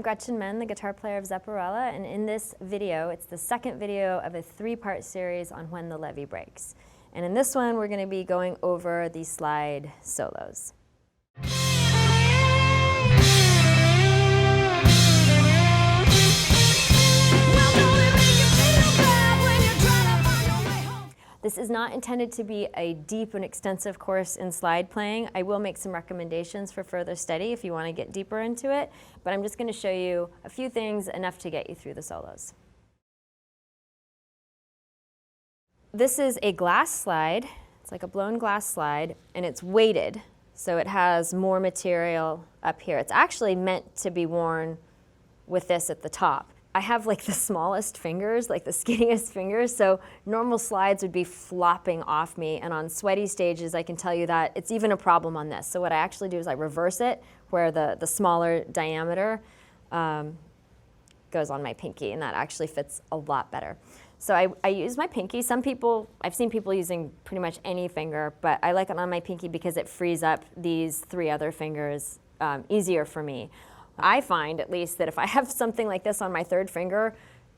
Gretchen Menn, the guitar player of Zepparella, and in this video, it's the second video of a three-part series on when the levee breaks. And in this one, we're going to be going over the slide solos. This is not intended to be a deep and extensive course in slide playing. I will make some recommendations for further study if you want to get deeper into it, but I'm just going to show you a few things, enough to get you through the solos. This is a glass slide. It's like a blown glass slide, and it's weighted, so it has more material up here. It's actually meant to be worn with this at the top. I have like the smallest fingers, like the skinniest fingers, so normal slides would be flopping off me, and on sweaty stages I can tell you that it's even a problem on this. So what I actually do is I reverse it where the smaller diameter goes on my pinky, and that actually fits a lot better. So I use my pinky. I've seen people using pretty much any finger, but I like it on my pinky because it frees up these three other fingers easier for me. I find, at least, that if I have something like this on my third finger,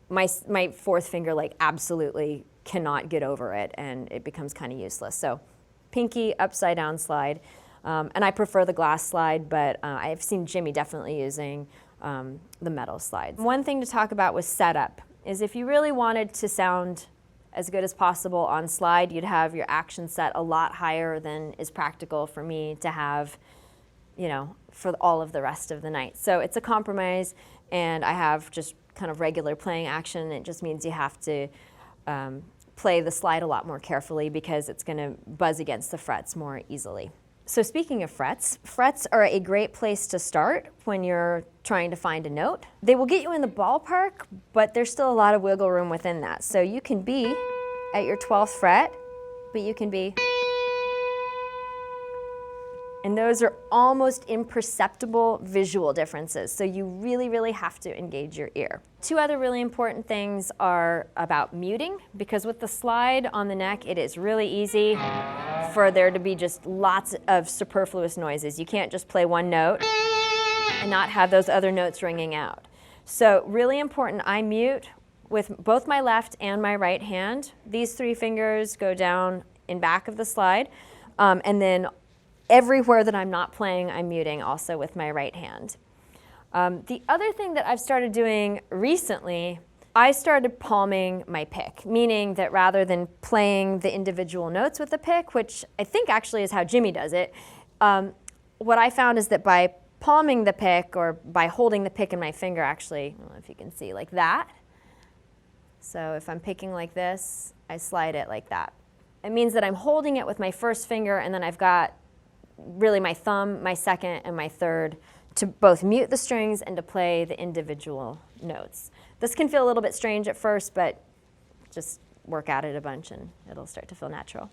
my fourth finger like absolutely cannot get over it, and it becomes kind of useless. So pinky upside down slide, and I prefer the glass slide, but I've seen Jimmy definitely using the metal slides. One thing to talk about was setup, is if you really wanted to sound as good as possible on slide, you'd have your action set a lot higher than is practical for me to have, you know, for all of the rest of the night. So it's a compromise, and I have just kind of regular playing action. It just means you have to play the slide a lot more carefully because it's going to buzz against the frets more easily. So speaking of frets, frets are a great place to start when you're trying to find a note. They will get you in the ballpark, but there's still a lot of wiggle room within that. So you can be at your 12th fret, but you can be, and those are almost imperceptible visual differences, so you really, really have to engage your ear. Two other really important things are about muting, because with the slide on the neck, it is really easy for there to be just lots of superfluous noises. You can't just play one note and not have those other notes ringing out. So really important, I mute with both my left and my right hand. These three fingers go down in back of the slide, and then everywhere that I'm not playing, I'm muting also with my right hand. The other thing that I've started doing recently, I started palming my pick, meaning that rather than playing the individual notes with the pick, which I think actually is how Jimmy does it, what I found is that by palming the pick, or by holding the pick in my finger, actually, I don't know if you can see, like that. So if I'm picking like this, I slide it like that. It means that I'm holding it with my first finger, and then I've got really my thumb, my second, and my third to both mute the strings and to play the individual notes. This can feel a little bit strange at first, but just work at it a bunch and it'll start to feel natural.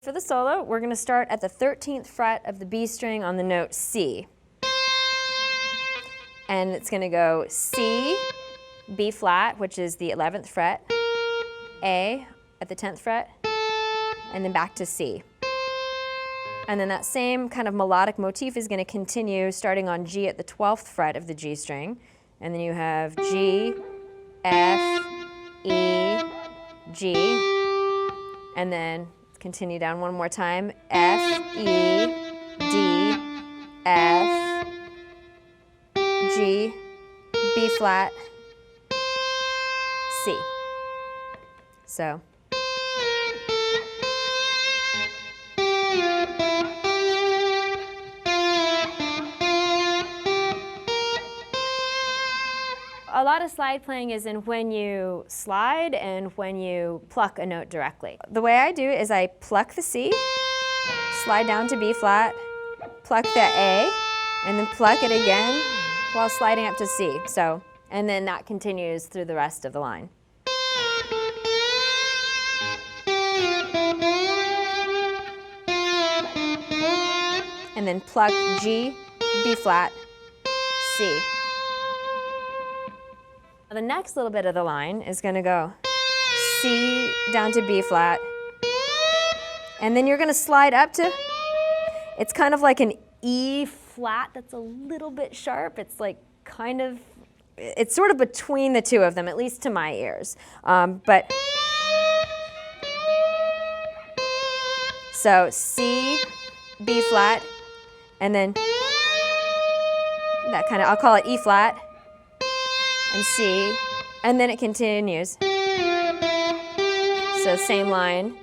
For the solo, we're going to start at the 13th fret of the B string on the note C. And it's going to go C, B flat, which is the 11th fret, A at the 10th fret, and then back to C. And then that same kind of melodic motif is going to continue starting on G at the 12th fret of the G string. And then you have G, F, E, G, and then continue down one more time, F, E, D, F, G, B flat, C. So. A lot of slide playing is in when you slide and when you pluck a note directly. The way I do it is I pluck the C, slide down to B flat, pluck the A, and then pluck it again while sliding up to C. So, and then that continues through the rest of the line. And then pluck G, B flat, C. The next little bit of the line is going to go C down to B flat, and then you're going to slide up to, it's kind of like an E flat that's a little bit sharp. It's like kind of, it's sort of between the two of them, at least to my ears. But so C, B flat, and then that kind of, I'll call it E flat, and C, and then it continues. So same line.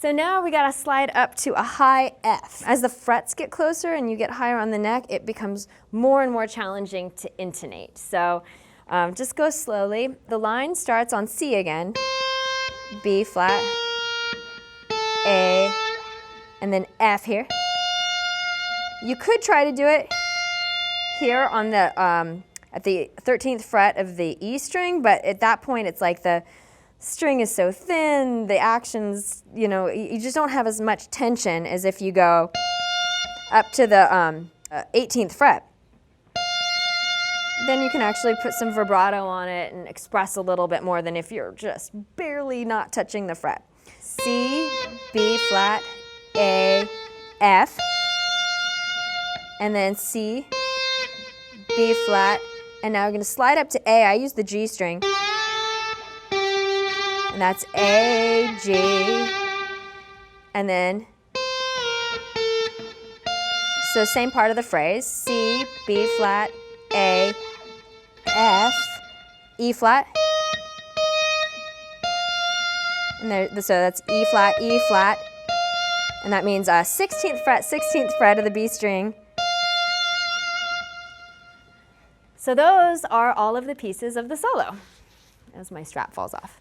So now we gotta slide up to a high F. As the frets get closer and you get higher on the neck, it becomes more and more challenging to intonate. So just go slowly. The line starts on C again, B flat, A, and then F here. You could try to do it here on the at the 13th fret of the E string, but at that point it's like the string is so thin, the actions, you know, you just don't have as much tension as if you go up to the 18th fret. Then you can actually put some vibrato on it and express a little bit more than if you're just barely not touching the fret. C, B flat, A, F, and then C, B flat, and now we're going to slide up to A. I use the G string. And that's A, G, and then, so same part of the phrase, C, B flat, A, F, E flat, and there, so that's E flat, and that means 16th fret of the B string. So those are all of the pieces of the solo, as my strap falls off.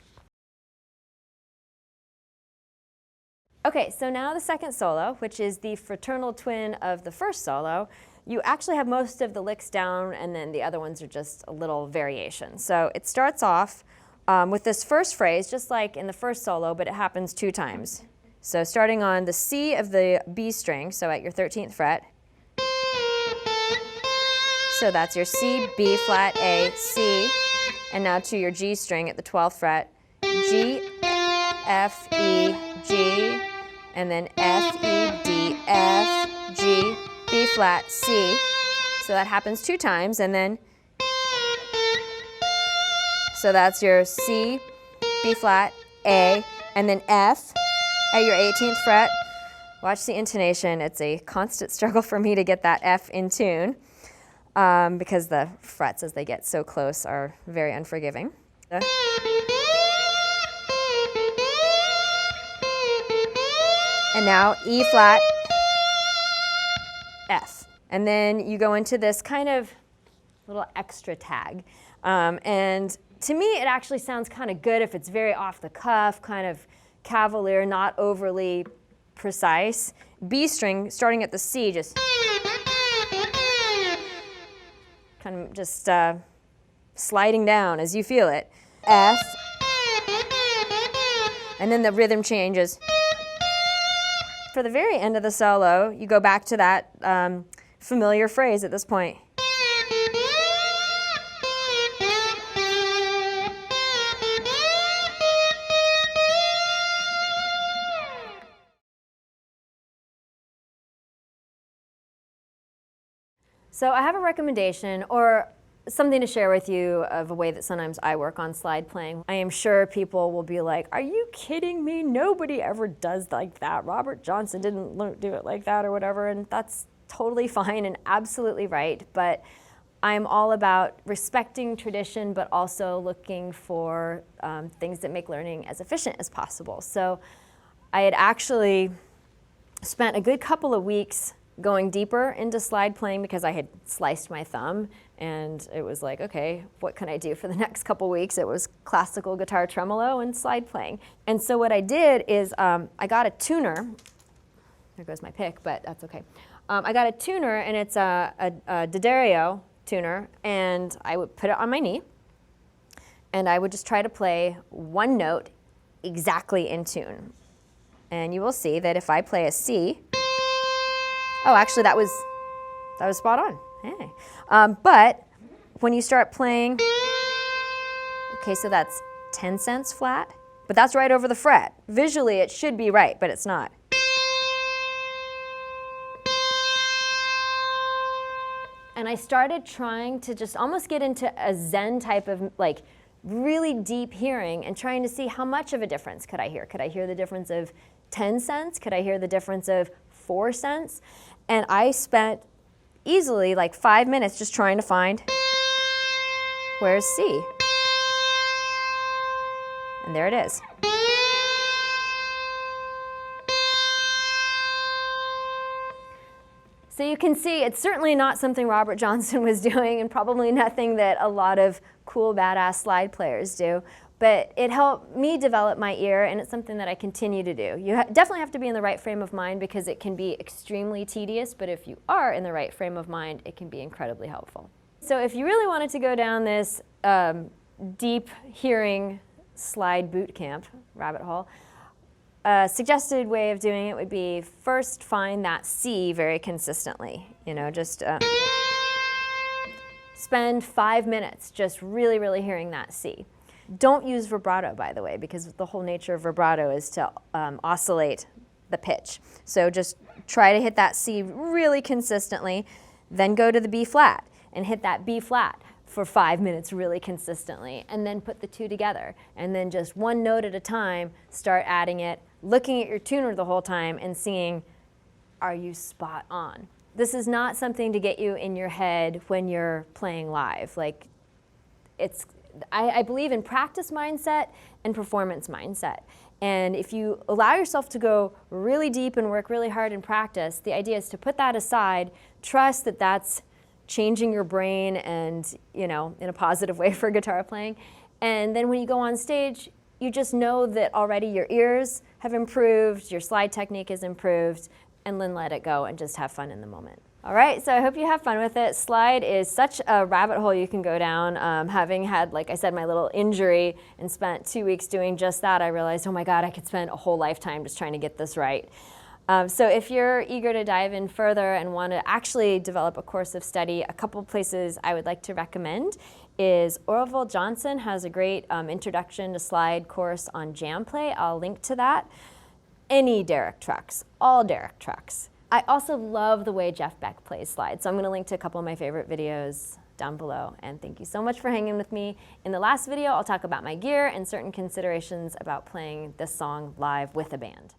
Okay, so now the second solo, which is the fraternal twin of the first solo. You actually have most of the licks down, and then the other ones are just a little variation. So it starts off with this first phrase, just like in the first solo, but it happens 2 times. So starting on the C of the B string, so at your 13th fret. So that's your C, B flat, A, C, and now to your G string at the 12th fret, G, F, E, G, and then F, E, D, F, G, B flat, C. So that happens 2 times, and then, so that's your C, B flat, A, and then F at your 18th fret. Watch the intonation. It's a constant struggle for me to get that F in tune because the frets as they get so close are very unforgiving. And now E flat, F. And then you go into this kind of little extra tag. And to me, it actually sounds kind of good if it's very off the cuff, kind of cavalier, not overly precise. B string, starting at the C, just kind of just sliding down as you feel it. F. And then the rhythm changes. For the very end of the solo, you go back to that familiar phrase at this point. So I have a recommendation or something to share with you of a way that sometimes I work on slide playing. I am sure people will be like, are you kidding me? Nobody ever does like that. Robert Johnson didn't do it like that or whatever, and that's totally fine and absolutely right. But I'm all about respecting tradition, but also looking for things that make learning as efficient as possible. So I had actually spent a good couple of weeks going deeper into slide playing because I had sliced my thumb, and it was like, okay, what can I do for the next couple weeks? It was classical guitar tremolo and slide playing. And so what I did is I got a tuner. There goes my pick, but that's okay. I got a tuner, and it's a D'Addario tuner, and I would put it on my knee, and I would just try to play one note exactly in tune. And you will see that if I play a C, oh, actually that was spot on. Hey. But when you start playing, okay, so that's 10 cents flat, but that's right over the fret. Visually, it should be right, but it's not. And I started trying to just almost get into a Zen type of like really deep hearing and trying to see how much of a difference could I hear. Could I hear the difference of 10 cents? Could I hear the difference of 4 cents? And I spent easily like 5 minutes just trying to find where's C. And there it is. So you can see it's certainly not something Robert Johnson was doing, and probably nothing that a lot of cool, badass slide players do. But it helped me develop my ear, and it's something that I continue to do. You definitely have to be in the right frame of mind because it can be extremely tedious, but if you are in the right frame of mind, it can be incredibly helpful. So if you really wanted to go down this deep hearing slide boot camp rabbit hole, a suggested way of doing it would be first find that C very consistently. You know, just spend 5 minutes just really, really hearing that C. Don't use vibrato, by the way, because the whole nature of vibrato is to oscillate the pitch. So just try to hit that C really consistently, then go to the B flat and hit that B flat for 5 minutes really consistently, and then put the two together. And then just one note at a time, start adding it, looking at your tuner the whole time and seeing, are you spot on? This is not something to get you in your head when you're playing live. Like, I believe in practice mindset and performance mindset. And if you allow yourself to go really deep and work really hard in practice, the idea is to put that aside, trust that that's changing your brain and, you know, in a positive way for guitar playing. And then when you go on stage, you just know that already your ears have improved, your slide technique has improved, and then let it go and just have fun in the moment. All right, so I hope you have fun with it. Slide is such a rabbit hole you can go down. Having had, like I said, my little injury and spent 2 weeks doing just that, I realized, oh my God, I could spend a whole lifetime just trying to get this right. So if you're eager to dive in further and want to actually develop a course of study, a couple places I would like to recommend is Orville Johnson has a great introduction to slide course on JamPlay. I'll link to that. Any Derek trucks, all Derek trucks. I also love the way Jeff Beck plays slides, so I'm going to link to a couple of my favorite videos down below. And thank you so much for hanging with me. In the last video, I'll talk about my gear and certain considerations about playing this song live with a band.